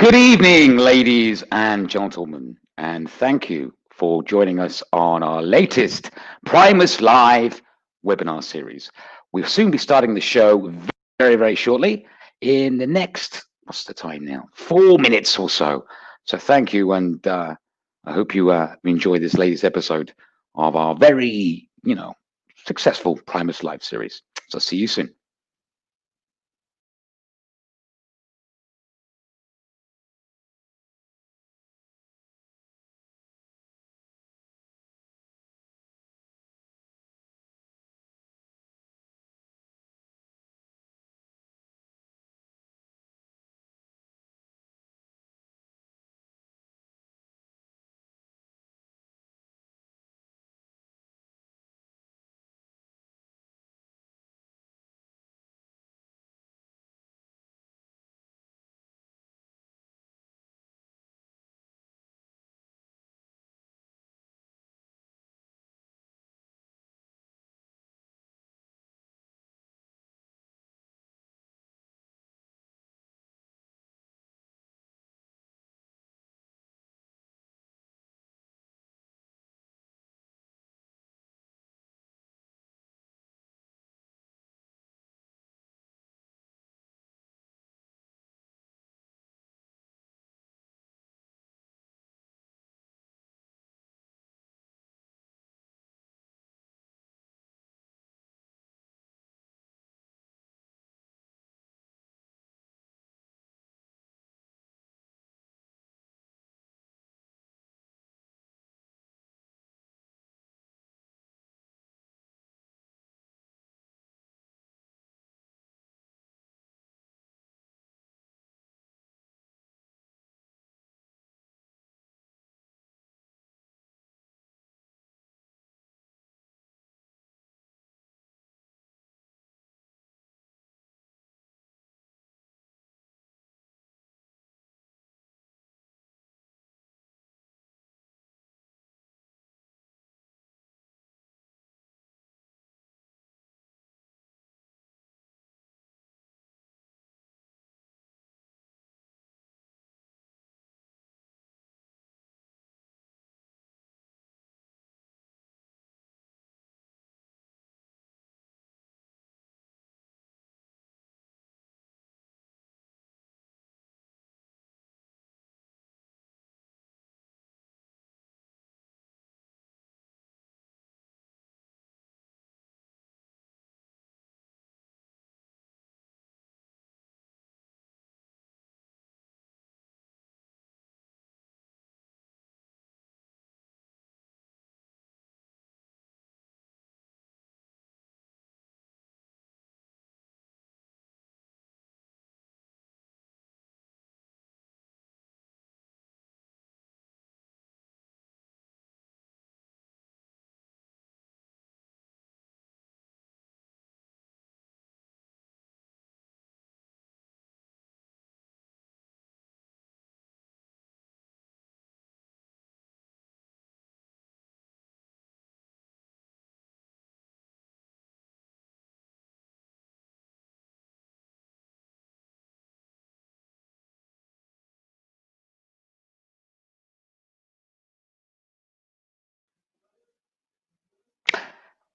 Good evening, ladies and gentlemen, and thank you for joining us on our latest Primus Live webinar series. We'll soon be starting the show very shortly in the next, what's the time now? 4 minutes or so. So thank you, and I hope you enjoy this latest episode of our very, successful Primus Live series. So see you soon.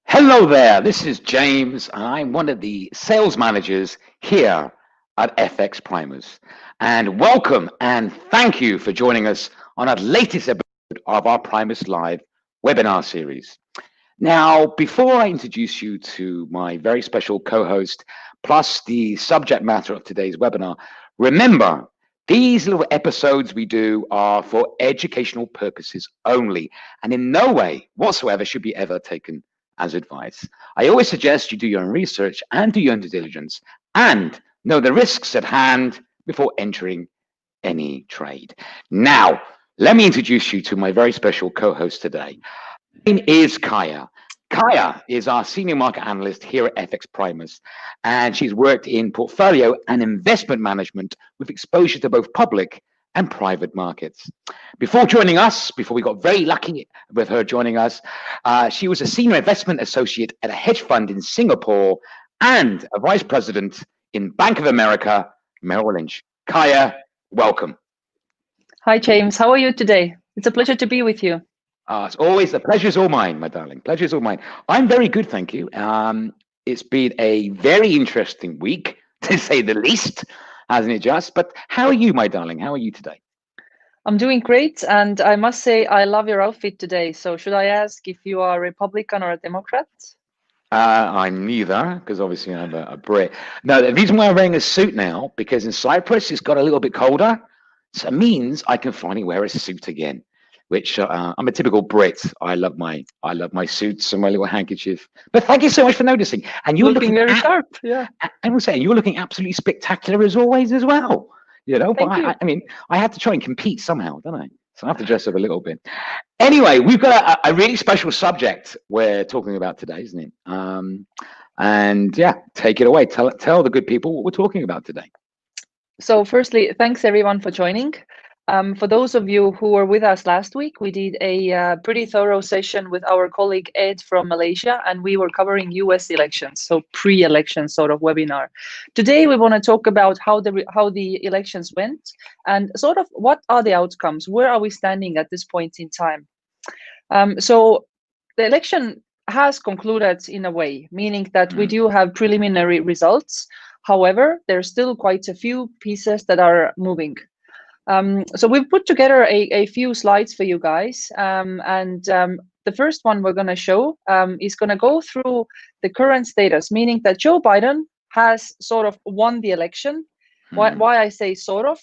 Hello there, this is James, and I'm one of the sales managers here at FXPRIMUS. And welcome and thank you for joining us on our latest episode of our Primus Live webinar series. Now, before I introduce you to my very special co-host, plus the subject matter of today's webinar, remember, these little episodes we do are for educational purposes only, and in no way whatsoever should be ever taken as advice. I always suggest you do your own research and do your own due diligence and know the risks at hand before entering any trade. Now, let me introduce you to my very special co-host today. Her name is Kaya. Kaya is our senior market analyst here at FXPRIMUS, and she's worked in portfolio and investment management with exposure to both public and private markets. Before joining us, before we got very lucky with her joining us, she was a senior investment associate at a hedge fund in Singapore and a vice president in Bank of America, Merrill Lynch. Kaya, welcome. Hi, James. How are you today? It's a pleasure to be with you. It's always the pleasure's all mine, my darling. Pleasure's all mine. I'm very good, thank you. It's been a very interesting week, to say the least, hasn't it, just? But how are you, my darling? How are you today? I'm doing great, and I must say I love your outfit today. So should I ask if you are a Republican or a Democrat? I'm neither, because obviously I'm a Brit. No, the reason why I'm wearing a suit now, because in Cyprus it's got a little bit colder, so it means I can finally wear a suit again. Which I'm a typical Brit. I love my suits and my little handkerchief. But thank you so much for noticing. And you're Looking looking very at, sharp. Yeah. I will say, you're looking absolutely spectacular as always as well. But Thank you. I mean, I have to try and compete somehow, don't I? So I have to dress up a little bit. Anyway, we've got a really special subject we're talking about today, isn't it? And yeah, take it away. Tell the good people what we're talking about today. So firstly, thanks everyone for joining. For those of you who were with us last week, we did a pretty thorough session with our colleague Ed from Malaysia, and we were covering US elections, so pre-election sort of webinar. Today, we want to talk about how the elections went and sort of what are the outcomes? Where are we standing at this point in time? So the election has concluded in a way, meaning that we do have preliminary results. However, there's still quite a few pieces that are moving. So we've put together a few slides for you guys. The first one we're going to show is going to go through the current status, meaning that Joe Biden has sort of won the election. Why I say sort of,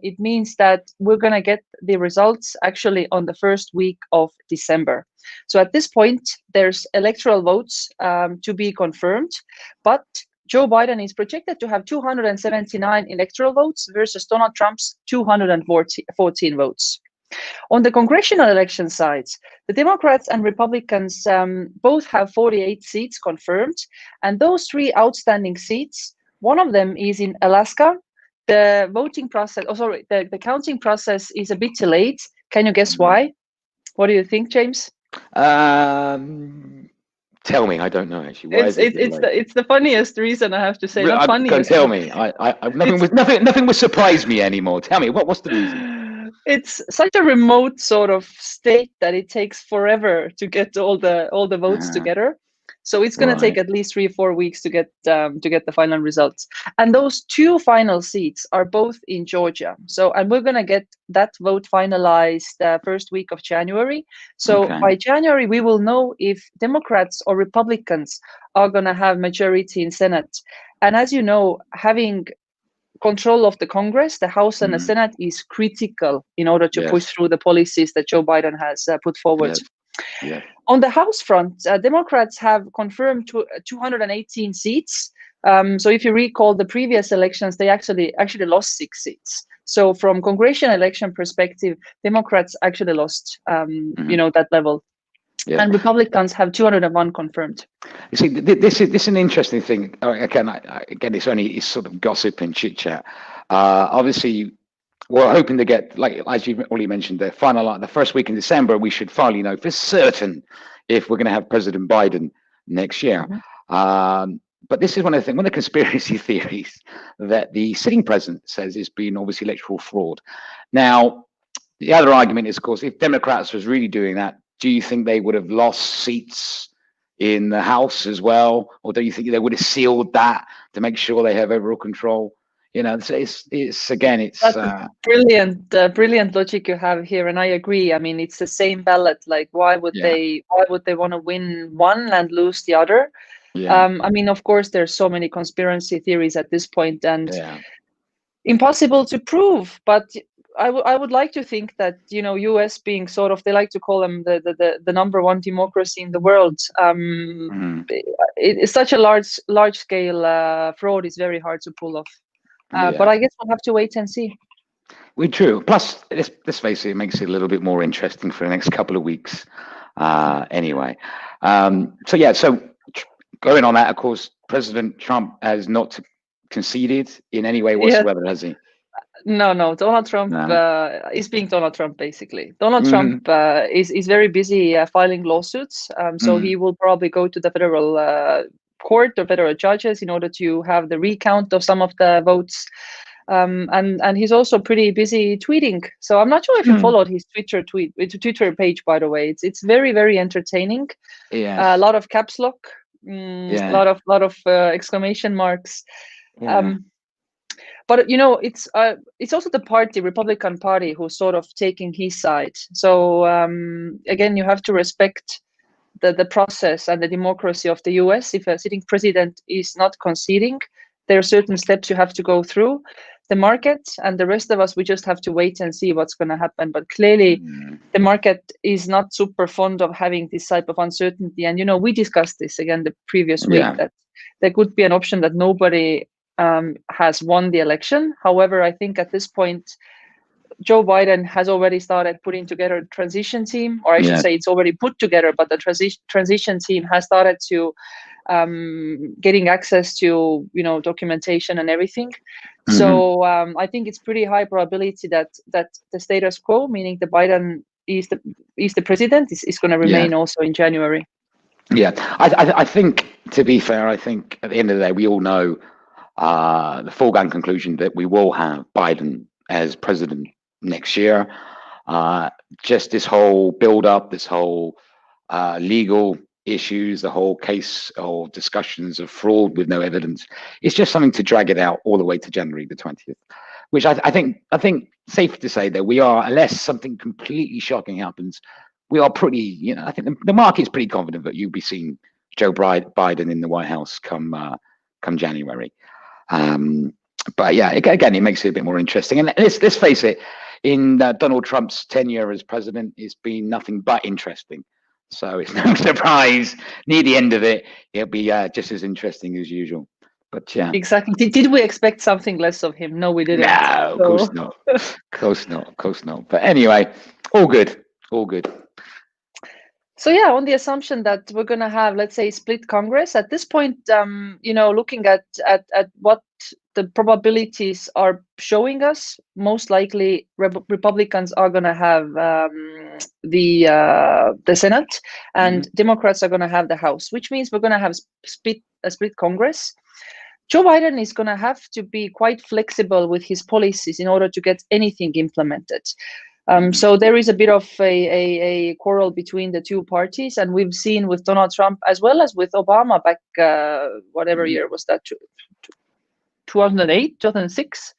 it means that we're going to get the results actually on the first week of December. So at this point, there's electoral votes to be confirmed, but Joe Biden is projected to have 279 electoral votes versus Donald Trump's 214 votes. On the congressional election sides, the Democrats and Republicans both have 48 seats confirmed, and those three outstanding seats, one of them is in Alaska. The voting process, the counting process is a bit delayed. Can you guess why? What do you think, James? Tell me, I don't know actually. Why It's the funniest reason, I have to say. Not funniest. Tell me. Nothing would surprise me anymore. Tell me, what's the reason? It's such a remote sort of state that it takes forever to get all the votes together. So it's going to take at least 3 or 4 weeks to get the final results. And those two final seats are both in Georgia. So, and we're going to get that vote finalized first week of January. So by January, we will know if Democrats or Republicans are going to have majority in Senate. And as you know, having control of the Congress, the House and the Senate is critical in order to push through the policies that Joe Biden has put forward. Yeah. On the House front, Democrats have confirmed 218 seats. So if you recall the previous elections, they actually lost 6 seats. So from congressional election perspective, Democrats actually lost, that level. Yeah. And Republicans have 201 confirmed. You see, this is an interesting thing. Again, it's sort of gossip and chit chat. Obviously, we're hoping to get, like as you already mentioned, the first week in December. We should finally know for certain if we're going to have President Biden next year. But this is one of the conspiracy theories that the sitting president says has been obviously electoral fraud. Now, the other argument is, of course, if Democrats was really doing that, do you think they would have lost seats in the House as well? Or do you think they would have sealed that to make sure they have overall control? It's brilliant logic you have here, and I agree. I mean, it's the same ballot. Like, why would they want to win one and lose the other? I mean, of course, there's so many conspiracy theories at this point, and impossible to prove. But I would like to think that, US being sort of, they like to call them the number one democracy in the world. It's such a large scale fraud is very hard to pull off. But I guess we'll have to wait and see. True. Plus, let's face it, it makes it a little bit more interesting for the next couple of weeks. Anyway, so going on that, of course, President Trump has not conceded in any way whatsoever, has he? No, Donald Trump is being Donald Trump, basically. Donald Trump is very busy filing lawsuits. So he will probably go to the federal court or federal judges in order to have the recount of some of the votes. And he's also pretty busy tweeting. So I'm not sure if you followed his Twitter page, by the way. It's very, very entertaining. Yes. A lot of caps lock, Yeah. a lot of exclamation marks. Yeah. But it's also the Republican Party, who's sort of taking his side. So again, you have to respect the process and the democracy of the US. If a sitting president is not conceding, there are certain steps you have to go through. The market and the rest of us, we just have to wait and see what's going to happen. But clearly, the market is not super fond of having this type of uncertainty. And we discussed this again the previous week, that there could be an option that nobody has won the election. However, I think at this point, Joe Biden has already started putting together a transition team, or I should say it's already put together, but the transition team has started to getting access to documentation and everything. So I think it's pretty high probability that the status quo, meaning the Biden is the president, is going to remain also in January. Yeah, I think, to be fair, I think at the end of the day, we all know the foregone conclusion that we will have Biden as president next year. Just this whole build-up, this whole legal issues, the whole case or discussions of fraud with no evidence, it's just something to drag it out all the way to January the 20th, which I think safe to say that we are, unless something completely shocking happens, we are pretty, I think the market's pretty confident that you'll be seeing Joe Biden in the White House come January. But yeah, again, it makes it a bit more interesting. And let's face it, in Donald Trump's tenure as president, it's been nothing but interesting. So it's no surprise near the end of it, it'll be just as interesting as usual. But yeah, exactly. Did we expect something less of him? No, we didn't. No, of course not. Of course not. But anyway, all good. So yeah, on the assumption that we're going to have, let's say, split Congress at this point, looking at what the probabilities are showing us, most likely Republicans are going to have the Senate, and Democrats are going to have the House, which means we're going to have a split Congress. Joe Biden is going to have to be quite flexible with his policies in order to get anything implemented. So there is a bit of a quarrel between the two parties, and we've seen with Donald Trump as well as with Obama back, whatever year was that, 2008, 2006,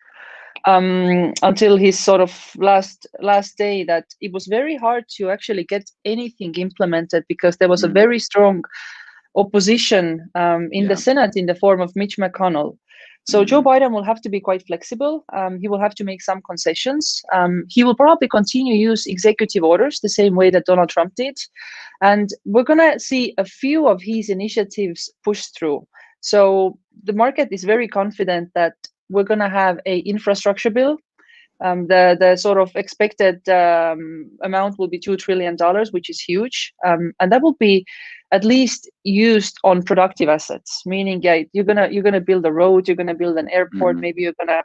until his sort of last day, that it was very hard to actually get anything implemented because there was a very strong opposition in the Senate in the form of Mitch McConnell. So Joe Biden will have to be quite flexible. He will have to make some concessions. He will probably continue to use executive orders the same way that Donald Trump did. And we're going to see a few of his initiatives pushed through. So the market is very confident that we're going to have an infrastructure bill. The sort of expected amount will be $2 trillion, which is huge. And that will be at least used on productive assets, meaning you're gonna build a road, you're gonna build an airport, maybe you're gonna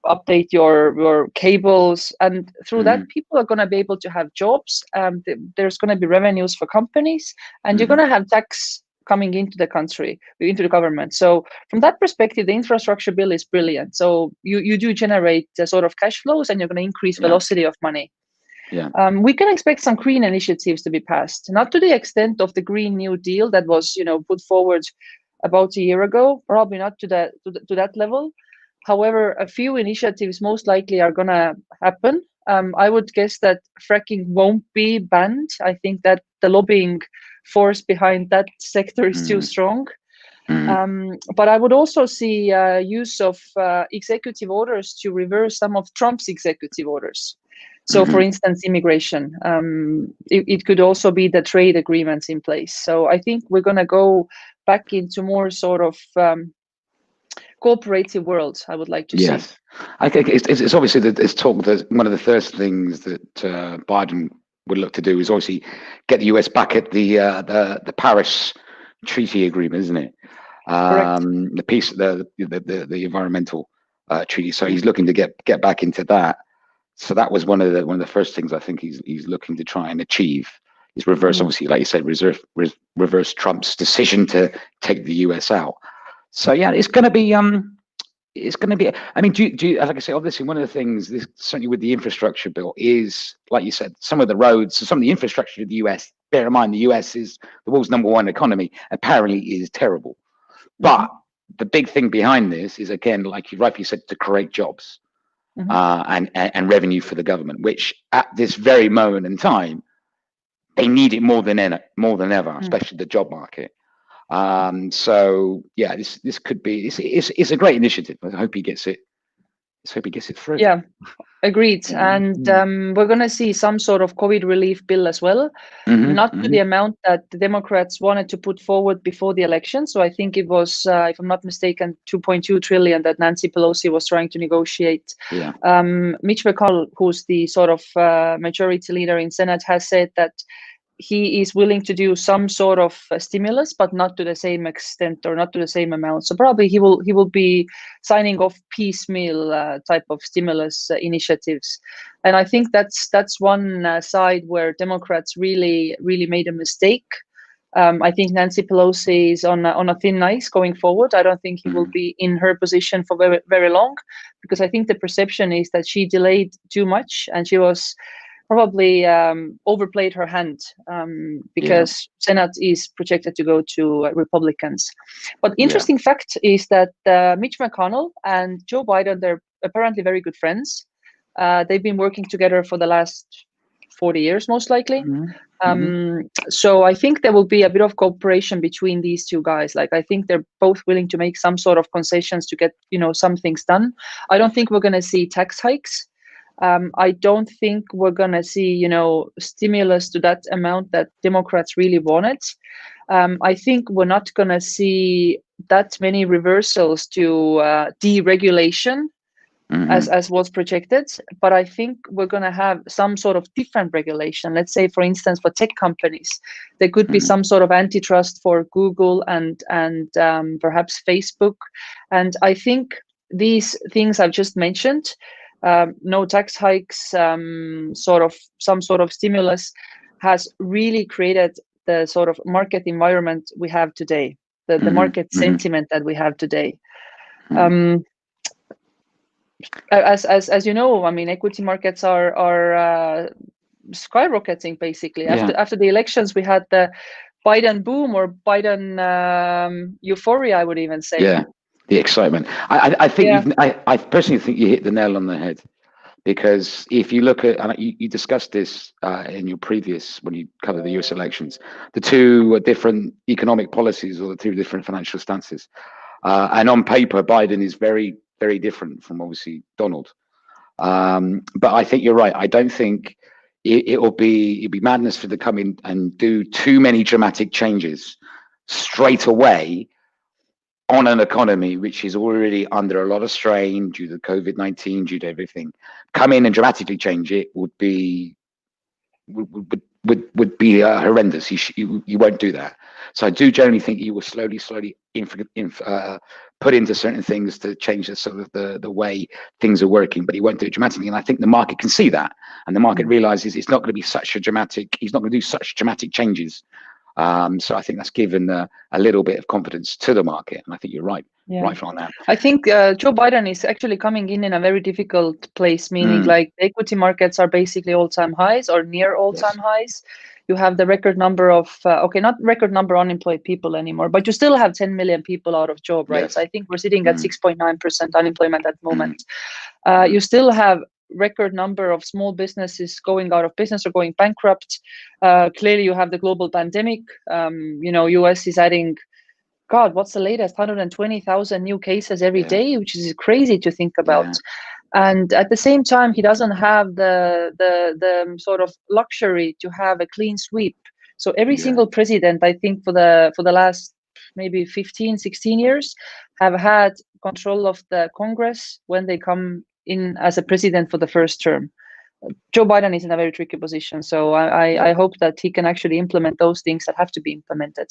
update your cables, and through that people are gonna be able to have jobs. There's gonna be revenues for companies, and you're gonna have tax coming into the country, into the government. So from that perspective, the infrastructure bill is brilliant. So you do generate the sort of cash flows, and you're going to increase velocity of money. Yeah. We can expect some green initiatives to be passed, not to the extent of the Green New Deal that was, put forward about a year ago, probably not to that level. However, a few initiatives most likely are going to happen. I would guess that fracking won't be banned. I think that the lobbying force behind that sector is too strong. But I would also see use of executive orders to reverse some of Trump's executive orders. So, for instance, immigration. It could also be the trade agreements in place. So I think we're going to go back into more sort of cooperative world, I would like to see. I think it's obviously that it's talk that one of the first things that Biden would look to do is obviously get the US back at the Paris Treaty agreement, isn't it? The peace, the environmental treaty. So he's looking to get back into that. So that was one of the first things I think he's looking to try and achieve, is reverse, obviously, like you said, reverse Trump's decision to take the US out. So yeah, it's going to be it's going to be. I mean, do you, like I say, obviously, one of the things, this, certainly with the infrastructure bill, is like you said, some of the roads, some of the infrastructure of the US. Bear in mind, the US is the world's #1 economy. Apparently, is terrible. But the big thing behind this is, again, like you rightly said, to create jobs and revenue for the government, which at this very moment in time, they need it more than ever, especially the job market. So yeah, this could be, it's a great initiative. I hope he gets it. Let's hope he gets it through. Yeah, agreed. And we're going to see some sort of COVID relief bill as well, not to the amount that the Democrats wanted to put forward before the election. So I think it was, if I'm not mistaken, 2.2 trillion that Nancy Pelosi was trying to negotiate. Yeah. Mitch McConnell, who's the sort of majority leader in Senate, has said that he is willing to do some sort of stimulus, but not to the same extent or not to the same amount. So probably he will be signing off piecemeal type of stimulus initiatives. And I think that's one side where Democrats really made a mistake. I think Nancy Pelosi is on a thin ice going forward. I don't think he will be in her position for very, very long, because I think the perception is that she delayed too much and she was probably overplayed her hand because Senate is projected to go to Republicans. But interesting fact is that Mitch McConnell and Joe Biden, they're apparently very good friends. They've been working together for the last 40 years, most likely. So I think there will be a bit of cooperation between these two guys. Like, I think they're both willing to make some sort of concessions to get, some things done. I don't think we're going to see tax hikes. I don't think we're going to see, stimulus to that amount that Democrats really wanted. I think we're not going to see that many reversals to deregulation as was projected. But I think we're going to have some sort of different regulation. Let's say, for instance, for tech companies, there could be some sort of antitrust for Google and perhaps Facebook. And I think these things I've just mentioned, no tax hikes, some sort of stimulus, has really created the sort of market environment we have today, the market sentiment that we have today. As you know, I mean, equity markets are skyrocketing basically. After the elections, we had the Biden boom or Biden euphoria, I would even say. Yeah. The excitement. I think I personally think you hit the nail on the head, because if you look at, and you discussed this in your previous, when you covered the US elections, the two different economic policies or the two different financial stances, and on paper Biden is very, very different from obviously Donald. But I think you're right. I don't think it'd be madness for them to come in and do too many dramatic changes straight away on an economy which is already under a lot of strain due to COVID-19, due to everything. Come in and dramatically change it would be horrendous. You won't do that. So I do generally think you will slowly put into certain things to change the sort of the way things are working, but he won't do it dramatically. And I think the market can see that, and the market realizes it's not going to be such a dramatic. He's not going to do such dramatic changes. So I think that's given a little bit of confidence to the market, and I think you're right on that. I think Joe Biden is actually coming in a very difficult place, meaning like the equity markets are basically all-time highs or near all-time highs. You have the record number of not record number unemployed people anymore, but you still have 10 million people out of job, right? So I think we're sitting at 6.9% unemployment at the moment. You still have record number of small businesses going out of business or going bankrupt. Clearly, you have the global pandemic. US is adding, God, what's the latest? 120,000 new cases every day, which is crazy to think about. And at the same time, he doesn't have the sort of luxury to have a clean sweep. So every single president, I think, for the last maybe 15, 16 years, have had control of the Congress when they come in as a president for the first term. Joe Biden is in a very tricky position, so I hope that he can actually implement those things that have to be implemented.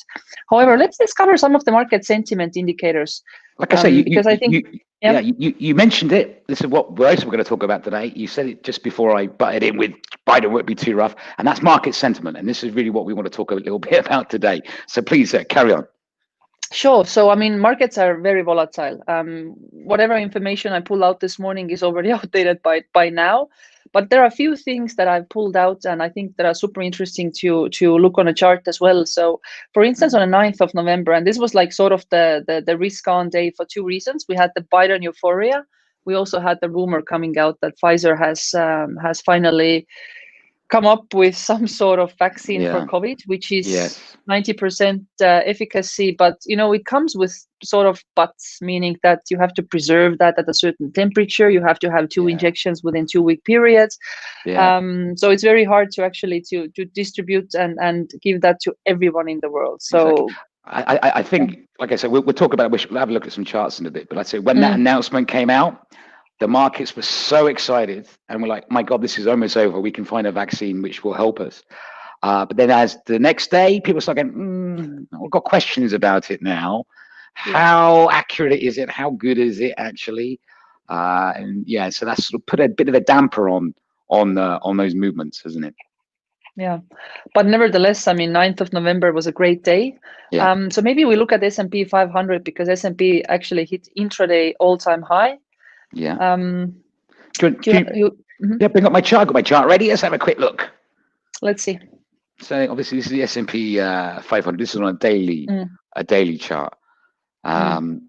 However, let's discover some of the market sentiment indicators. Like I say, because I think you mentioned it. This is what we're also going to talk about today. You said it just before I butted in with Biden won't be too rough, and that's market sentiment. And this is really what we want to talk a little bit about today. So please carry on. Sure. So, I mean, markets are very volatile. Whatever information I pull out this morning is already outdated by now. But there are a few things that I've pulled out, and I think that are super interesting to look on a chart as well. So, for instance, on the 9th of November, and this was like sort of the risk-on day for two reasons. We had the Biden euphoria. We also had the rumor coming out that Pfizer has finally come up with some sort of vaccine for COVID, which is Yes. 90% efficacy. But, it comes with sort of buts, meaning that you have to preserve that at a certain temperature. You have to have two injections within 2-week periods. Yeah. So it's very hard to actually to distribute and give that to everyone in the world. So exactly. I think, like I said, we'll talk about it. We'll have a look at some charts in a bit. But I'd say when that announcement came out, the markets were so excited and we're like, my God, this is almost over. We can find a vaccine which will help us. But then as the next day, people start going, we've got questions about it now. How accurate is it? How good is it actually? And yeah, so that's sort of put a bit of a damper on those movements, hasn't it? Yeah, but nevertheless, I mean, 9th of November was a great day. Yeah. So maybe we look at S&P 500 because S&P actually hit intraday all-time high. Yeah. Yeah, bring up my chart. Got my chart ready. Let's have a quick look. Let's see. So obviously this is the S&P 500. This is on a daily chart. And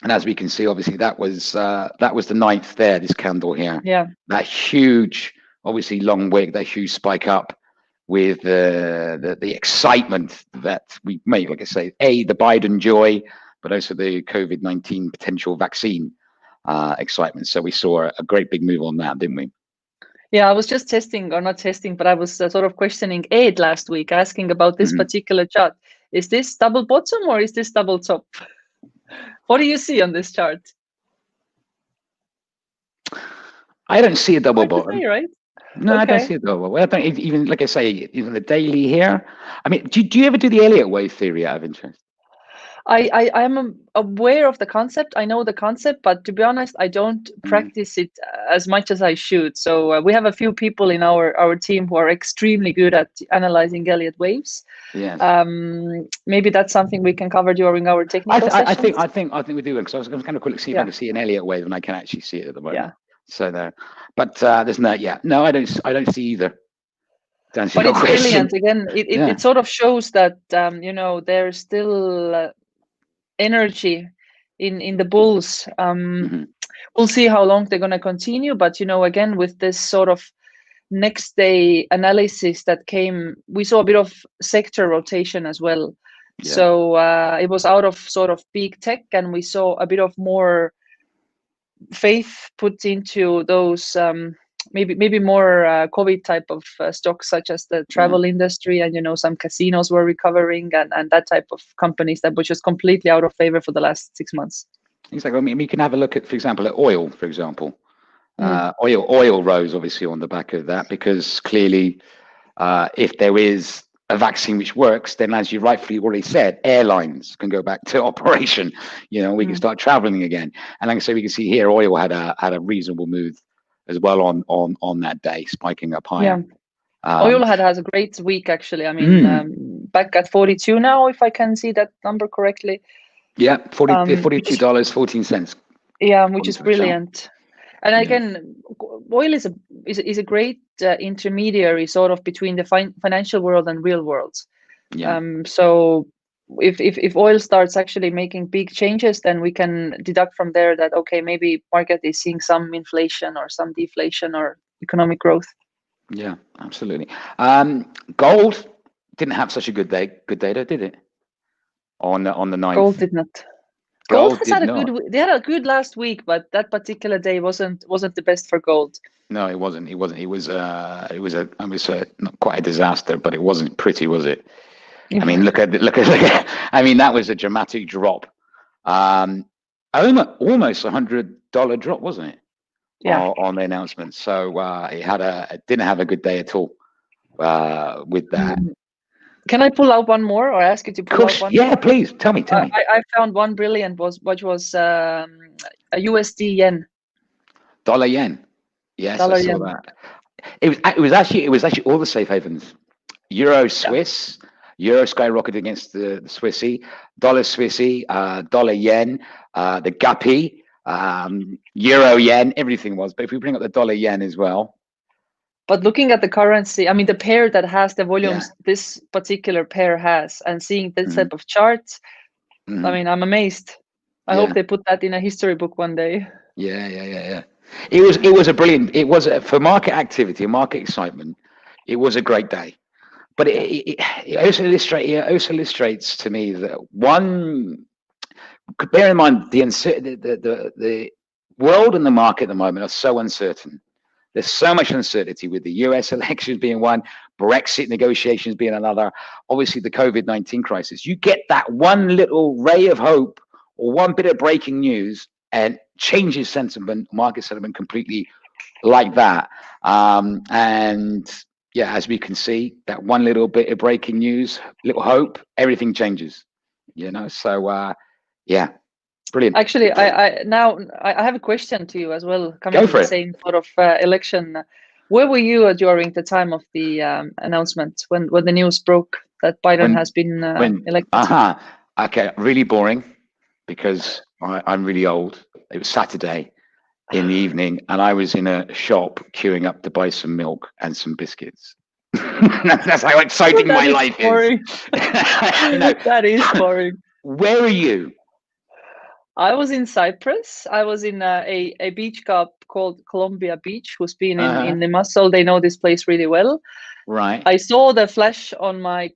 as we can see, obviously that was the 9th there. This candle here. Yeah. That huge, obviously long wick. That huge spike up with the excitement that we made. Like I say, the Biden joy, but also the COVID-19 potential vaccine excitement. So we saw a great big move on that, didn't we? Yeah, I was just testing, or not testing, but I was sort of questioning Ed last week, asking about this particular chart. Is this double bottom or is this double top? What do you see on this chart? I don't see a double bottom. Say, right? No, okay. I don't see a double bottom. I don't even, like I say, even the daily here. I mean, do you ever do the Elliott wave theory out of interest? I am aware of the concept. I know the concept, but to be honest, I don't practice it as much as I should. So we have a few people in our team who are extremely good at analyzing Elliott waves. Yes. Maybe that's something we can cover during our technical sessions. I think we do, because I was going to kind of quickly see if I can see an Elliott wave, and I can actually see it at the moment. Yeah. So there, but there's no. Yeah, no, I don't see either. But it's brilliant. Again, it sort of shows that there's still energy in the bulls. We'll see how long they're going to continue, but again, with this sort of next day analysis that came, we saw a bit of sector rotation as well. So it was out of sort of big tech, and we saw a bit of more faith put into those maybe more COVID type of stocks, such as the travel industry, and some casinos were recovering, and that type of companies that were just completely out of favor for the last 6 months. Exactly. I mean, we can have a look at, for example, at oil. For example, oil rose obviously on the back of that, because clearly, if there is a vaccine which works, then, as you rightfully already said, airlines can go back to operation. We can start traveling again. And like I say, we can see here, oil had a reasonable move as well on that day, spiking up higher. Oil has a great week, actually. I mean, back at 42 now, if I can see that number correctly. Yeah, $42.14. Yeah, which is brilliant. And again, oil is a great intermediary sort of between the financial world and real world. So if oil starts actually making big changes, then we can deduct from there that, okay, maybe market is seeing some inflation or some deflation or economic growth. Yeah, absolutely. Gold didn't have such a good data, did it? On the 9th. Gold did not. Gold has had they had a good last week, but that particular day wasn't the best for gold. No, it wasn't. It was not quite a disaster, but it wasn't pretty, was it? I mean, look at I mean, that was a dramatic drop. Almost $100 drop, wasn't it? Yeah. On the announcement. So it didn't have a good day at all with that. Can I pull out one more, or ask you to pull out one more? Yeah, please. Tell me. I found one brilliant, which was a USD yen. Dollar yen. Yes, dollar I saw yen. that. It was actually all the safe havens. Euro Swiss, Euro skyrocketed against the Swissy, dollar Swissy, dollar yen, the guppy, euro yen, everything was. But if we bring up the dollar yen as well. But looking at the currency, I mean, the pair that has the volumes this particular pair has, and seeing this type of charts, I mean, I'm amazed. I hope they put that in a history book one day. Yeah. It was a brilliant. It was for market activity, market excitement. It was a great day, but it also illustrates to me that one. Bear in mind the world and the market at the moment are so uncertain. There's so much uncertainty with the US elections being one, Brexit negotiations being another, obviously the COVID-19 crisis. You get that one little ray of hope or one bit of breaking news and changes sentiment, market sentiment completely like that. And yeah, as we can see, that one little bit of breaking news, little hope, everything changes, so yeah. Brilliant. Actually, I have a question to you as well, coming from the same sort of election. Where were you during the time of the announcement when the news broke that Biden has been elected? Okay, really boring because I'm really old. It was Saturday in the evening, and I was in a shop queuing up to buy some milk and some biscuits. That's how exciting my life is. That is boring. Where are you? I was in Cyprus. I was in a beach club called Columbia Beach. Who's been in the muscle? They know this place really well. Right. I saw the flash on my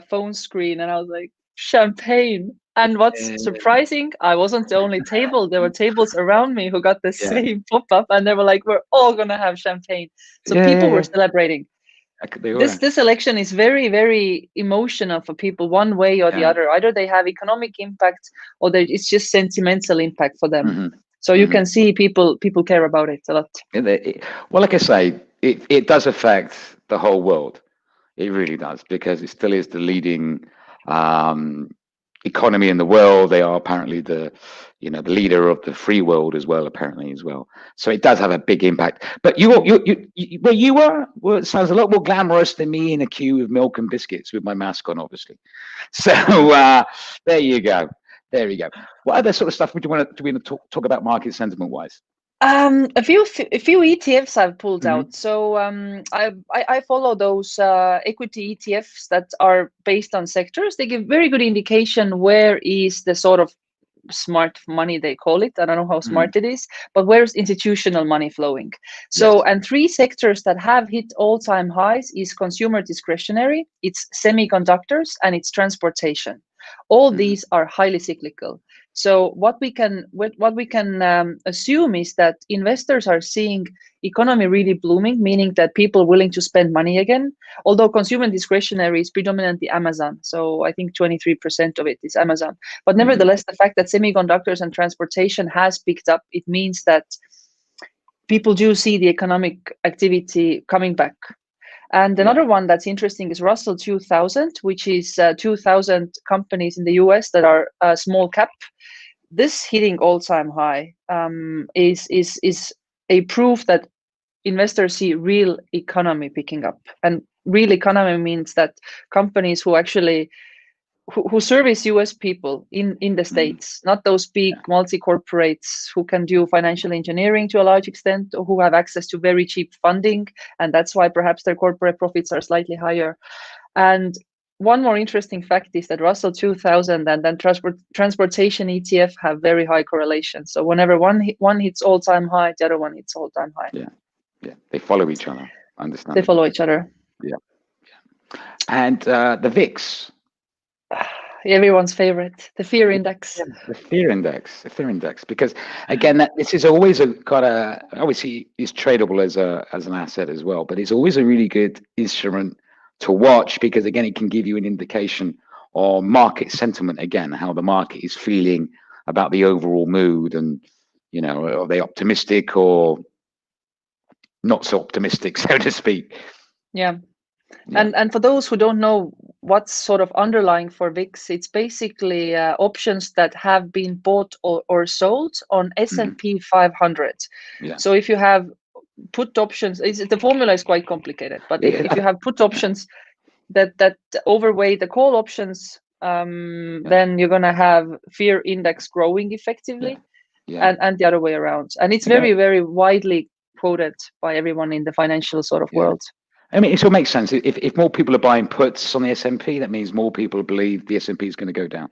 phone screen, and I was like, champagne. And what's surprising, I wasn't the only table. There were tables around me who got the same pop-up, and they were like, we're all gonna have champagne. So people were celebrating. This election is very, very emotional for people, one way or the other. Either they have economic impact, or it's just sentimental impact for them. So you can see people care about it a lot. Well, like I say, it does affect the whole world. It really does, because it still is the leading economy in the world. They are apparently the leader of the free world as well, So it does have a big impact. But where you were sounds a lot more glamorous than me in a queue with milk and biscuits with my mask on, obviously. So there you go. There you go. What other sort of stuff do we want to talk about market sentiment wise? A few ETFs I've pulled out. So I follow those equity ETFs that are based on sectors. They give very good indication where is the sort of smart money, they call it. I don't know how smart it is, but where's institutional money flowing? So and three sectors that have hit all-time highs is consumer discretionary, it's semiconductors, and it's transportation. All these are highly cyclical. So what we can assume is that investors are seeing economy really blooming, meaning that people willing to spend money again. Although consumer discretionary is predominantly Amazon, so I think 23% of it is Amazon. But nevertheless, the fact that semiconductors and transportation has picked up, it means that people do see the economic activity coming back. And another one that's interesting is Russell 2000, which is 2,000 companies in the US that are small cap. This hitting all-time high is a proof that investors see real economy picking up. And real economy means that companies who actually who service US people in the States, not those big multi-corporates who can do financial engineering to a large extent, or who have access to very cheap funding, and that's why perhaps their corporate profits are slightly higher. And one more interesting fact is that Russell 2000 and then transportation ETF have very high correlation. So whenever one hits all-time high, the other one hits all-time high. Yeah, they follow each other. I understand. They follow each other. Yeah. And the VIX. Everyone's favorite, the fear index. The fear index, because again, this is always obviously is tradable as an asset as well, but it's always a really good instrument to watch, because again, it can give you an indication of market sentiment, again, how the market is feeling about the overall mood, and are they optimistic or not so optimistic, so to speak. Yeah. And for those who don't know what's sort of underlying for VIX, it's basically options that have been bought or sold on S&P 500. So if you have put options, the formula is quite complicated, but if you have put options, that overweigh the call options, then you're gonna have fear index growing effectively, and the other way around. And it's very, very widely quoted by everyone in the financial sort of world. I mean, it all makes sense. If more people are buying puts on the S&P, that means more people believe the S&P is going to go down.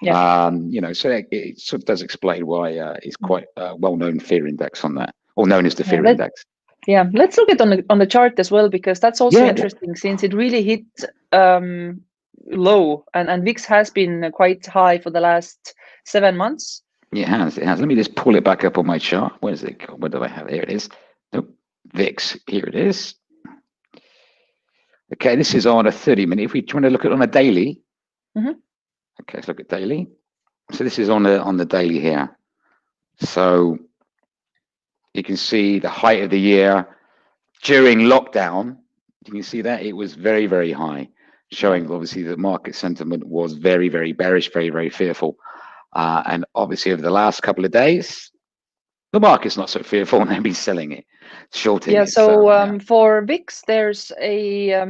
Yeah. You know, so it sort of does explain why it's quite a well-known fear index on that, or known as the fear index. Yeah, let's look at on the chart as well, because that's also interesting, since it really hit low, and VIX has been quite high for the last 7 months. It has. Let me just pull it back up on my chart. Where is it? What do I have? Here it is. Nope. VIX. Here it is. Okay, this is on a 30-minute. If we try to look at it on a daily. Okay, let's look at daily. So this is on the daily here. So you can see the height of the year during lockdown. You can see that it was very, very high, showing obviously that market sentiment was very, very bearish, very, very fearful. And obviously over the last couple of days, the market's not so fearful, and they've been selling it, shorting it. So for VIX, there's a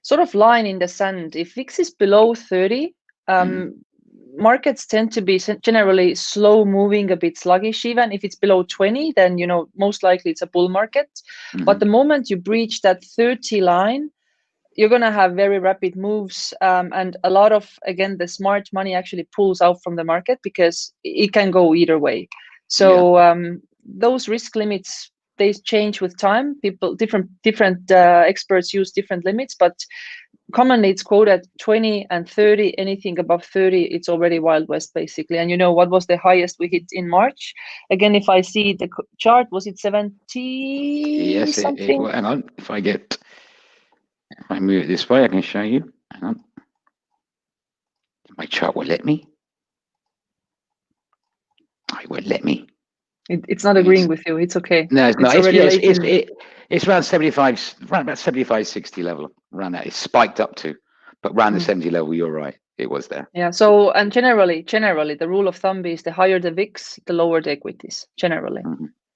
sort of line in the sand. If VIX is below 30, markets tend to be generally slow moving, a bit sluggish. Even if it's below 20, then most likely it's a bull market. But the moment you breach that 30 line, you're going to have very rapid moves, and a lot of, again, the smart money actually pulls out from the market, because it can go either way. So those risk limits, they change with time. Different experts use different limits, but commonly it's quoted 20 and 30. Anything above 30, it's already Wild West, basically. And what was the highest we hit in March? Again, if I see the chart, was it 70? Yes, something? Hang on. If I move it this way, I can show you. Hang on. My chart will let me. It won't let me. It's not agreeing with you. It's okay. No, it's not. It's around 75, around about 75, 60 level. Around that. It's spiked up to, but around the 70 level, you're right. It was there. Yeah. So, and generally, the rule of thumb is the higher the VIX, the lower the equities. Generally,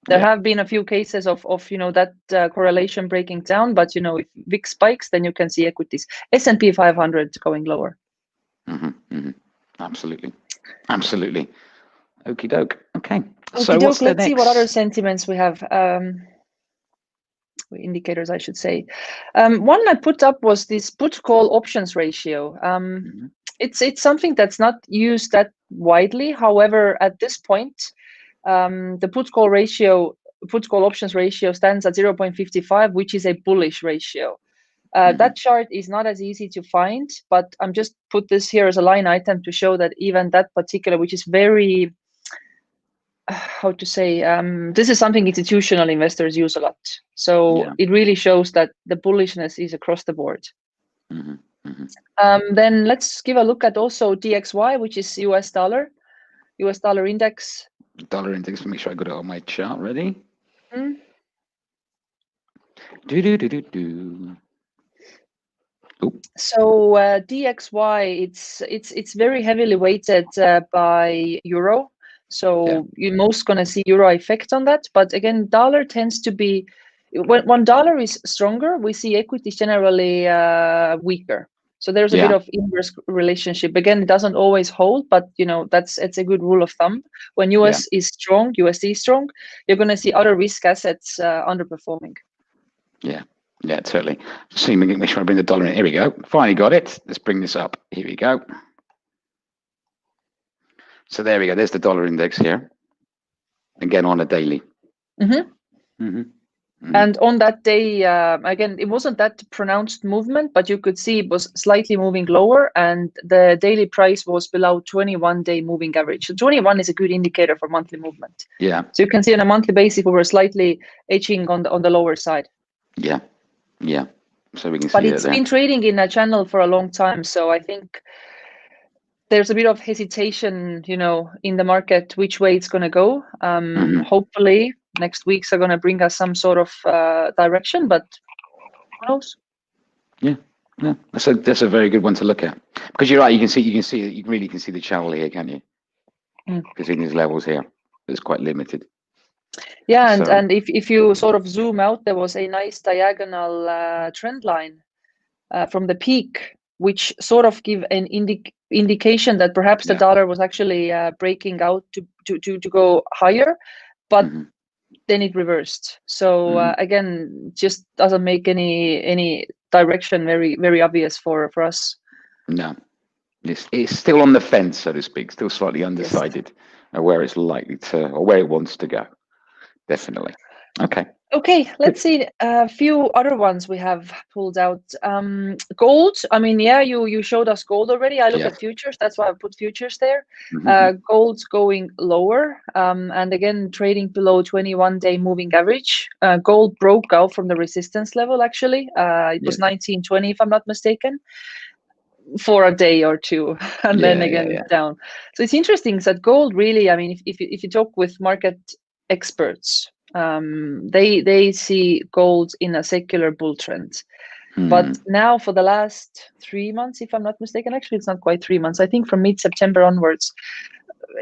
there have been a few cases of that correlation breaking down, but if VIX spikes, then you can see equities, S&P 500 going lower. Absolutely. Okie doke. Okay. So let's see what other sentiments we have. Indicators, I should say. One I put up was this put call options ratio. It's something that's not used that widely. However, at this point, the put call options ratio stands at 0.55, which is a bullish ratio. That chart is not as easy to find, but I'm just put this here as a line item to show that even that particular, which is very, how to say, this is something institutional investors use a lot. So it really shows that the bullishness is across the board. Then let's give a look at also DXY, which is US dollar index. Dollar index, make sure I got it on my chart. Ready? So DXY, it's very heavily weighted by euro. So you're most going to see euro effect on that. But again, dollar tends to be, when dollar is stronger, we see equities generally weaker. So there's a bit of inverse relationship. Again, it doesn't always hold, but it's a good rule of thumb. When US is strong, USD is strong, you're going to see other risk assets underperforming. Yeah, totally. So make sure I bring the dollar in. Here we go. Finally got it. Let's bring this up. Here we go. So there we go. There's the dollar index here. Again, on a daily. And on that day, again, it wasn't that pronounced movement, but you could see it was slightly moving lower, and the daily price was below 21-day moving average. So 21 is a good indicator for monthly movement. Yeah. So you can see on a monthly basis, we were slightly edging on the lower side. Yeah. So we can see. But it's been trading in a channel for a long time, so I think there's a bit of hesitation, in the market, which way it's going to go. Hopefully, next weeks are going to bring us some sort of direction, but who knows? Yeah, that's a very good one to look at, because you're right. You really can see the channel here, can you? Because in these levels here, it's quite limited. Yeah, and if you sort of zoom out, there was a nice diagonal trend line from the peak, which sort of give an indication that perhaps the dollar was actually breaking out to go higher, but then it reversed. So again, just doesn't make any direction very obvious for us. No, it's still on the fence, so to speak, still slightly undecided where it's likely to, or where it wants to go. Definitely. Okay, let's see a few other ones we have pulled out. Gold, I mean, yeah, you showed us gold already. I look at futures, that's why I put futures there. Gold's going lower, and again, trading below 21-day moving average. Gold broke out from the resistance level, actually. It was 1920, if I'm not mistaken, for a day or two, and then again down. So it's interesting that gold really, I mean, if you talk with market experts, they see gold in a secular bull trend. But now for the last 3 months, if I'm not mistaken, actually it's not quite 3 months, I think from mid-September onwards,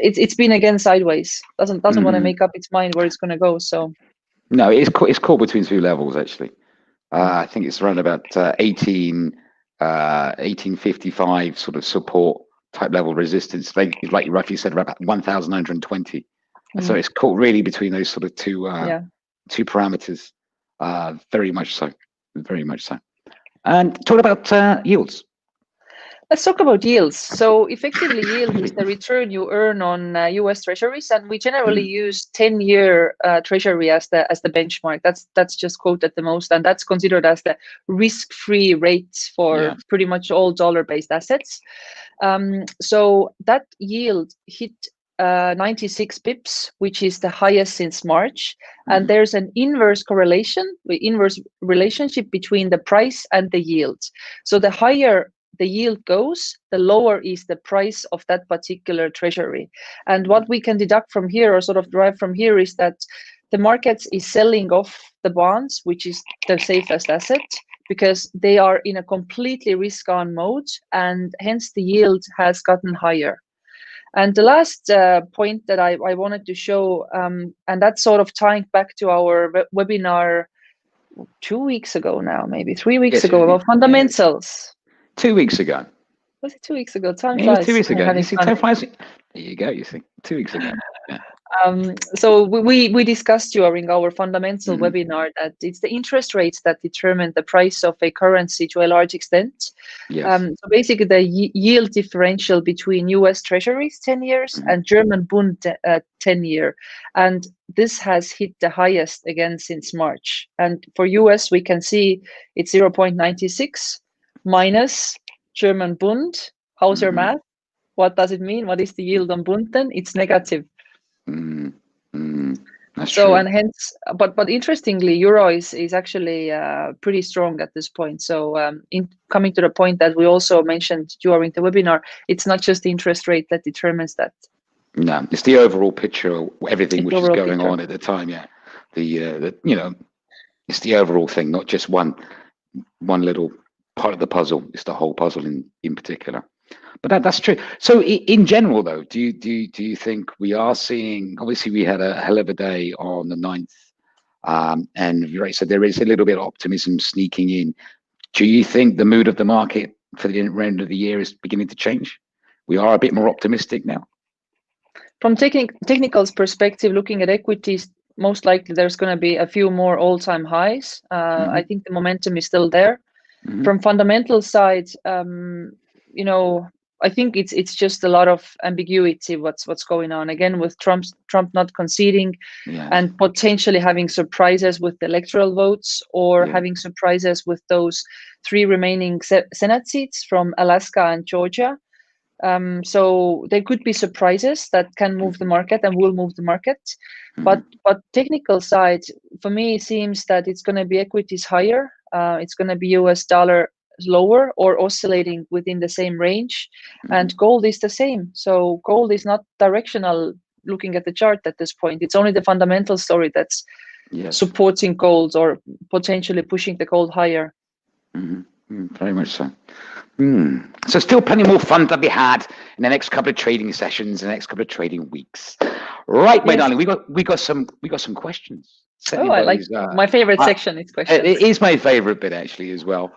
it's been again sideways. Doesn't want to make up its mind where it's going to go. So no, it's caught between two levels actually. I think it's around about 1855 sort of support type level resistance, like you roughly said, about 1920. So it's caught really between those sort of two parameters. Very much so. And talk about yields. Let's talk about yields. So effectively, yield is the return you earn on U.S. Treasuries, and we generally use 10-year Treasury as the benchmark. That's just quoted the most, and that's considered as the risk-free rate for pretty much all dollar-based assets. So that yield hit 96 pips, which is the highest since March. And there's an inverse relationship between the price and the yield. So the higher the yield goes, the lower is the price of that particular treasury. And what we can deduct from here, or sort of derive from here, is that the market is selling off the bonds, which is the safest asset, because they are in a completely risk-on mode, and hence the yield has gotten higher. And the last point that I wanted to show, and that's sort of tying back to our webinar 2 weeks ago now, maybe 3 weeks ago, about fundamentals. 2 weeks ago. Was it 2 weeks ago? Time flies. 2 weeks ago. You see, time flies. There you go. You see, 2 weeks ago. So we discussed during our fundamental webinar that it's the interest rates that determine the price of a currency to a large extent. So basically the yield differential between US Treasuries 10 years and German Bund 10-year. And this has hit the highest again since March. And for US, we can see it's 0.96 minus German Bund. How's your math? What does it mean? What is the yield on Bund then? It's negative. That's so true. And hence, but interestingly, euro is actually pretty strong at this point. So in coming to the point that we also mentioned during the webinar, it's not just the interest rate that determines that. No, it's the overall picture of everything which is going on at the time. It's the overall thing, not just one little part of the puzzle. It's the whole puzzle in particular. But that's true. So in general, though, do you think we are seeing? Obviously, we had a hell of a day on the 9th, and so there is a little bit of optimism sneaking in. Do you think the mood of the market for the end of the year is beginning to change? We are a bit more optimistic now. From technicals perspective, looking at equities, most likely there's going to be a few more all-time highs. I think the momentum is still there. From fundamental side, I think it's just a lot of ambiguity what's going on again with Trump not conceding and potentially having surprises with the electoral votes or having surprises with those 3 remaining Senate seats from Alaska and Georgia. So there could be surprises that can move the market and will move the market. But technical side, for me, it seems that it's going to be equities higher. It's going to be US dollar lower or oscillating within the same range, and gold is the same. So gold is not directional looking at the chart at this point. It's only the fundamental story that's supporting gold or potentially pushing the gold higher. Very much so. So still plenty more fun to be had in the next couple of trading sessions, the next couple of trading weeks. Right, my darling, we got some questions. I like my favorite section is questions. It is my favorite bit actually as well.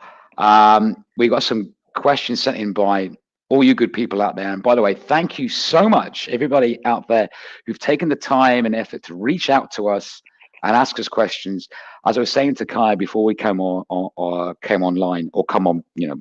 We got some questions sent in by all you good people out there. And by the way, thank you so much, everybody out there who've taken the time and effort to reach out to us and ask us questions. As I was saying to Kai before we came on, or came online, or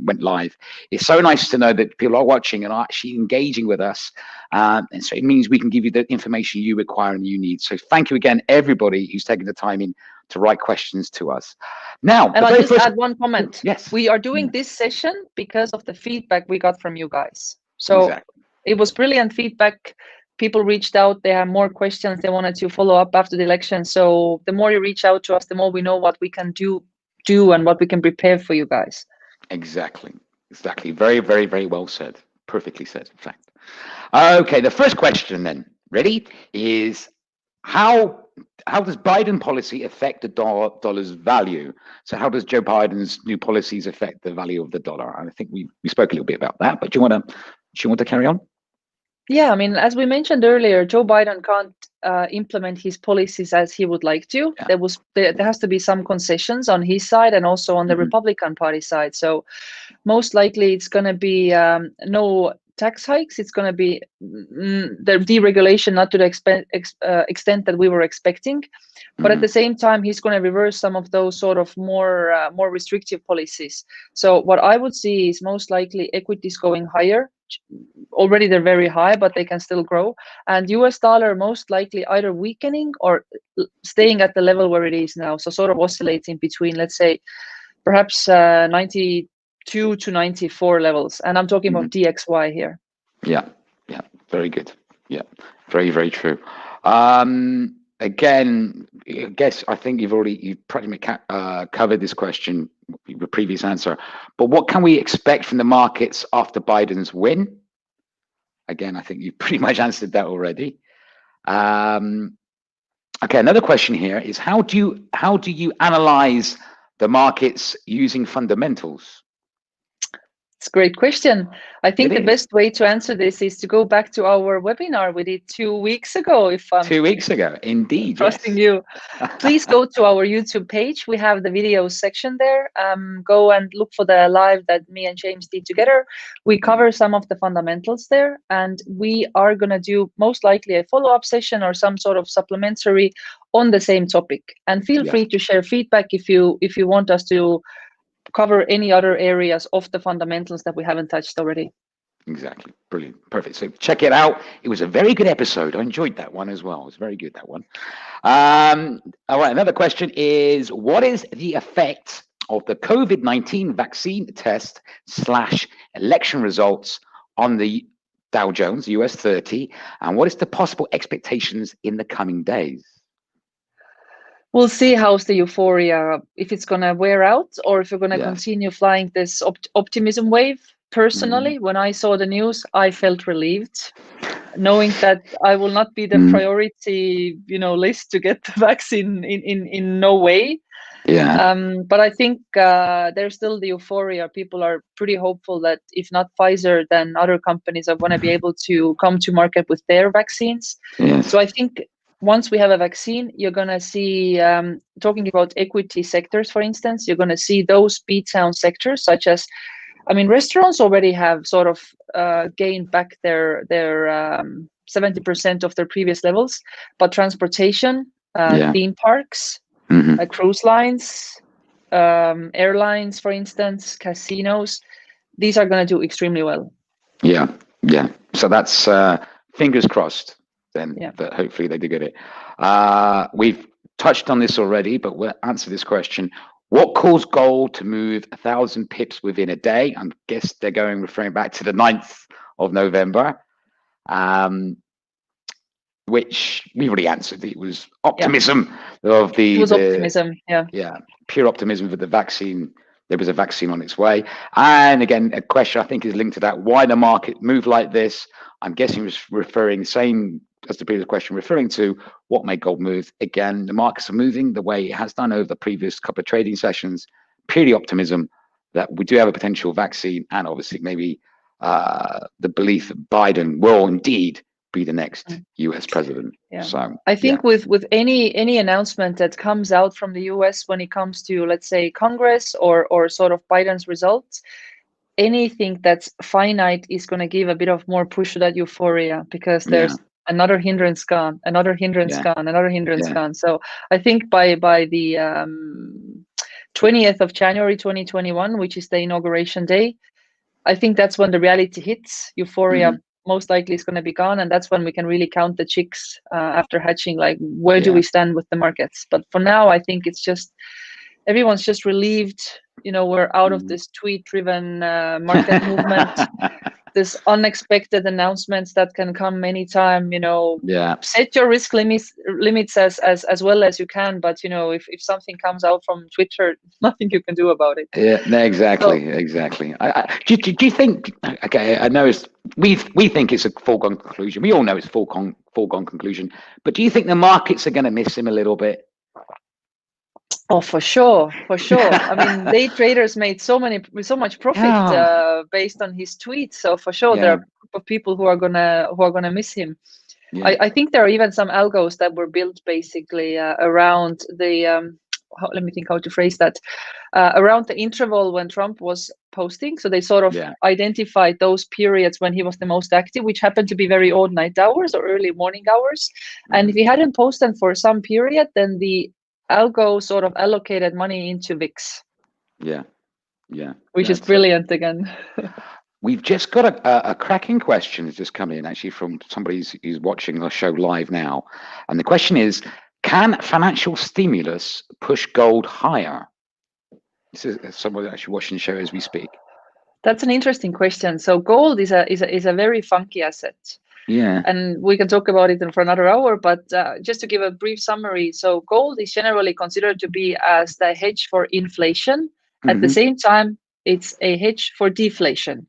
went live, it's so nice to know that people are watching and are actually engaging with us. And so it means we can give you the information you require and you need. So thank you again, everybody who's taken the time in to write questions to us. Now, and I'll just add one comment. Yes. We are doing this session because of the feedback we got from you guys. So exactly. It was brilliant feedback. People reached out, they have more questions, they wanted to follow up after the election. So the more you reach out to us, the more we know what we can do and what we can prepare for you guys. Exactly. Very, very, very well said. Perfectly said, in fact. Okay, the first question then, ready, is how does Biden policy affect the dollar's value? So how does Joe Biden's new policies affect the value of the dollar? And I think we spoke a little bit about that, but do you want to carry on? Yeah, I mean, as we mentioned earlier, Joe Biden can't implement his policies as he would like to. Yeah. There has to be some concessions on his side and also on the Republican Party side. So most likely it's going to be no tax hikes. It's going to be the deregulation, not to the extent that we were expecting. But at the same time, he's going to reverse some of those sort of more restrictive policies. So what I would see is most likely equities going higher. Already they're very high, but they can still grow. And US dollar most likely either weakening or staying at the level where it is now. So sort of oscillating between, let's say, perhaps 92 to 94 levels. And I'm talking about DXY here. Yeah, very good. Yeah, very, very true. Again, I think you've pretty much covered this question, your previous answer. But what can we expect from the markets after Biden's win? Again, I think you pretty much answered that already. Okay, another question here is how do you analyze the markets using fundamentals? It's a great question. I think the best way to answer this is to go back to our webinar we did 2 weeks ago. 2 weeks ago, indeed. Trusting you. Please go to our YouTube page. We have the video section there. Go and look for the live that me and James did together. We cover some of the fundamentals there, and we are going to do most likely a follow-up session or some sort of supplementary on the same topic. And feel free to share feedback if you want us to cover any other areas of the fundamentals that we haven't touched already. Exactly. Brilliant. Perfect. So check it out. It was a very good episode. I enjoyed that one as well. It was very good, that one. All right. Another question is, what is the effect of the COVID-19 vaccine test / election results on the Dow Jones, US 30? And what is the possible expectations in the coming days? We'll see how's the euphoria, if it's going to wear out or if we're going to continue flying this optimism wave. Personally, when I saw the news, I felt relieved, knowing that I will not be the priority, list to get the vaccine in no way. Yeah. But I think there's still the euphoria. People are pretty hopeful that if not Pfizer, then other companies are going to be able to come to market with their vaccines. Yes. So I think once we have a vaccine, you're going to see, talking about equity sectors, for instance, you're going to see those beat down sectors such as, restaurants already have sort of gained back their 70% of their previous levels, but transportation, theme parks, cruise lines, airlines, for instance, casinos, these are going to do extremely well. Yeah. So that's fingers crossed. That hopefully they do get it. We've touched on this already, but we'll answer this question. What caused gold to move 1,000 pips within a day? I guess they're referring back to the 9th of November, which we've already answered. It was optimism of the... It was optimism, Yeah, pure optimism for the vaccine. There was a vaccine on its way. And again, a question I think is linked to that. Why the market moved like this? I'm guessing was referring, same as the previous question, referring to what made gold move. Again, the markets are moving the way it has done over the previous couple of trading sessions. Purely optimism that we do have a potential vaccine, and obviously maybe the belief that Biden will indeed be the next US president. Yeah. So I think with any announcement that comes out from the US when it comes to, let's say, Congress or sort of Biden's results, anything that's finite is going to give a bit of more push to that euphoria, because there's another hindrance gone, another hindrance gone, another hindrance gone. So I think by the 20th of January 2021, which is the inauguration day, I think that's when the reality hits. Euphoria most likely is going to be gone, and that's when we can really count the chicks after hatching, like where do we stand with the markets. But for now, I think it's just everyone's just relieved, we're out of this tweet driven market movement. This unexpected announcements that can come anytime, set your risk limits as well as you can, but if something comes out from Twitter, nothing you can do about it. No, exactly. Do you think, okay, I know we think it's a foregone conclusion, we all know it's foregone conclusion, but do you think the markets are going to miss him a little bit? Oh, for sure. I mean, day traders made so much profit based on his tweets. So for sure, there are a group of people who are gonna miss him. I think there are even some algos that were built basically around the let me think how to phrase that, around the interval when Trump was posting. So they sort of identified those periods when he was the most active, which happened to be very odd night hours or early morning hours. And if he hadn't posted for some period, then the algo sort of allocated money into VIX. Which is brilliant again. We've just got a cracking question has just come in, actually, from somebody who's watching the show live now. And the question is, can financial stimulus push gold higher? This is somebody actually watching the show as we speak. That's an interesting question. So gold is a very funky asset. And we can talk about it for another hour, but just to give a brief summary, so gold is generally considered to be as the hedge for inflation. At the same time, it's a hedge for deflation.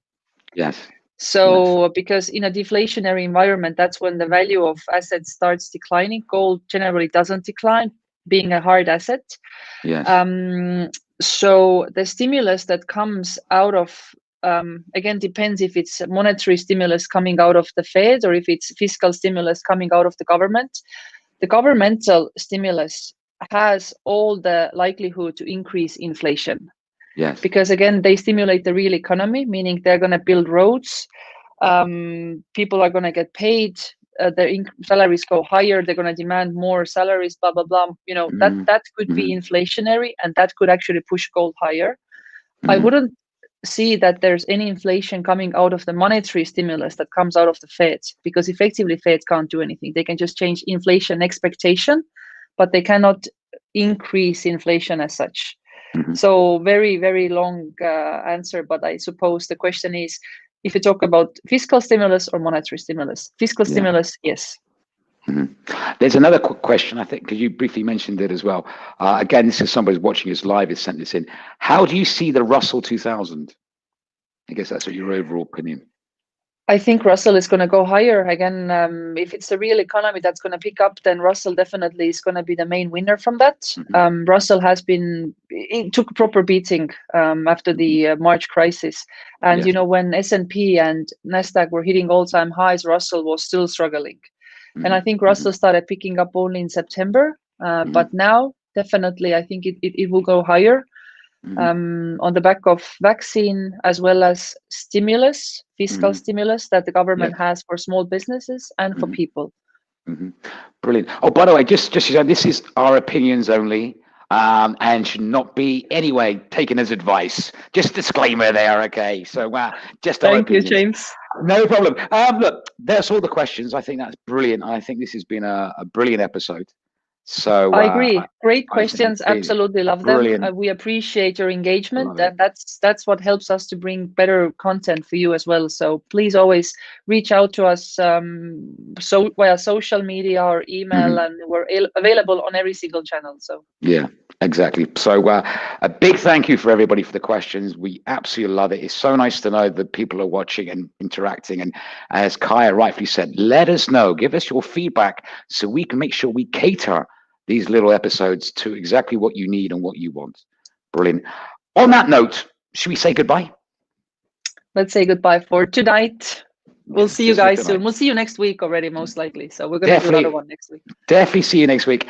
So because in a deflationary environment, that's when the value of assets starts declining. Gold generally doesn't decline, being a hard asset. So the stimulus that comes out of, again, depends if it's monetary stimulus coming out of the Fed or if it's fiscal stimulus coming out of the government. The governmental stimulus has all the likelihood to increase inflation. Because again, they stimulate the real economy, meaning they're going to build roads. People are going to get paid. Their salaries go higher. They're going to demand more salaries. Blah blah blah. That could be inflationary, and that could actually push gold higher. I wouldn't see that there's any inflation coming out of the monetary stimulus that comes out of the Fed, because effectively Fed can't do anything. They can just change inflation expectation, but they cannot increase inflation as such. So very, very long answer, but I suppose the question is, if you talk about fiscal stimulus or monetary stimulus. Fiscal stimulus, yes. There's another quick question, I think, because you briefly mentioned it as well. Again, this is somebody watching us live has sent this in. How do you see the Russell 2000? I guess that's your overall opinion. I think Russell is going to go higher again. If it's a real economy that's going to pick up, then Russell definitely is going to be the main winner from that. Russell it took a proper beating after the March crisis. And, when S&P and NASDAQ were hitting all-time highs, Russell was still struggling. And I think Russell started picking up only in September. But now, definitely, I think it will go higher. On the back of vaccine as well as stimulus, fiscal stimulus that the government has for small businesses and for people. Brilliant. Oh, by the way, just this is our opinions only, and should not be anyway taken as advice. Just disclaimer there, okay? So just thank you, James. No problem. Look, that's all the questions. I think that's brilliant. I think this has been a brilliant episode. So I agree. Great questions. Absolutely love them. We appreciate your engagement, and that's what helps us to bring better content for you as well. So please always reach out to us via social media or email, and we're available on every single channel. So exactly. So a big thank you for everybody for the questions. We absolutely love it. It's so nice to know that people are watching and interacting. And as Kaya rightfully said, let us know, give us your feedback so we can make sure we cater these little episodes to exactly what you need and what you want. Brilliant. On that note, should we say goodbye? Let's say goodbye for tonight. We'll see you guys soon. We'll see you next week already, most likely. So we're going to do another one next week. Definitely see you next week.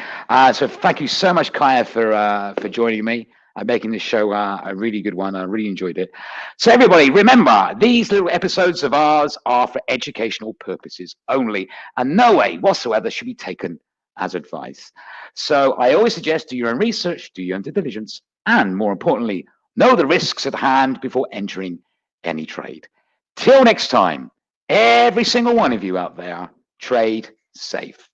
So thank you so much, Kaya, for joining me and making this show a really good one. I really enjoyed it. So everybody, remember, these little episodes of ours are for educational purposes only, and no way whatsoever should be taken as advice. So I always suggest do your own research, do your own due diligence, and more importantly, know the risks at hand before entering any trade. Till next time, every single one of you out there, trade safe.